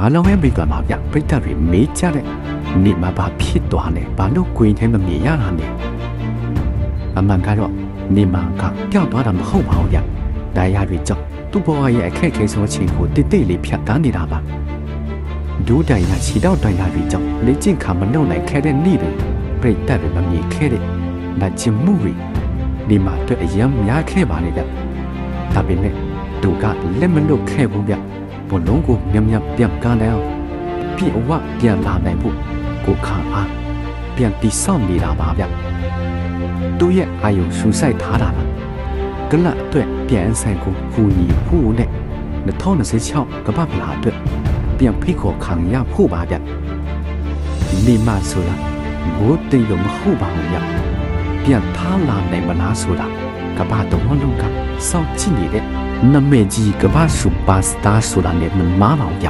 အားလုံးရဲ့မိကမှာဗျပြိတ္တတွေမေးကြတဲ့နေမှာဘာဖြစ်သွားလဲဘာလို့ကိုင်းထဲမမြင်ရတာလဲအမှန်ကတော့နေမှာကကြောက်သွားတာမဟုတ်ပါဘူးဗျဒါရတွေကြောင့်သူ့ဘဝရဲ့အခက်အခဲဆုံးချိန်ကိုတိတ်တိတ်လေးဖြတ်တန်းနေတာပါဒူးတိုင်ရခြေတော့တိုင်ရတွေကြောင့်လေ့ကျင့်ခါမနှုတ်နိုင်ခဲ့တဲ့နေ့တွေပြိတ္တတွေမမြင်ခဲ့တဲ့ဒါချင်မှုတွေနေမှာအတွက်အယံများခဲ့ပါလေဗျဒါပေမဲ့သူကလက်မလွတ်ခဲ့ဘူးဗျဘလုံးကိုမြမြပြန်ကားတယ်ပြည့်ဝပြန်လာနိုင်ဖို့ကိုခါအားပြန်တိဆောက်နေတာပါဗျသူ့ရဲ့အာယုံဆူဆိုင်ထားတာပါကလတ်အတွက်ပြန်ဆိုင်ကိုဖူညီဖူနဲ့2026ကပတ်ပလာအတွက်ပြန်ဖိခေါ်ခံရဖို့ပါဗျနေမဆိုတာဘိုးတိတ်လို့မဟုတ်ပါဘူးဗျပြန်ထားလာနိုင်မလားဆိုတာကပတ်တော်လုံးကစောင့်ကြည့်နေတဲ့နမေကြီးကဘာစူပါစတာဆိုတာနဲ့မမားပါဘူးဗျ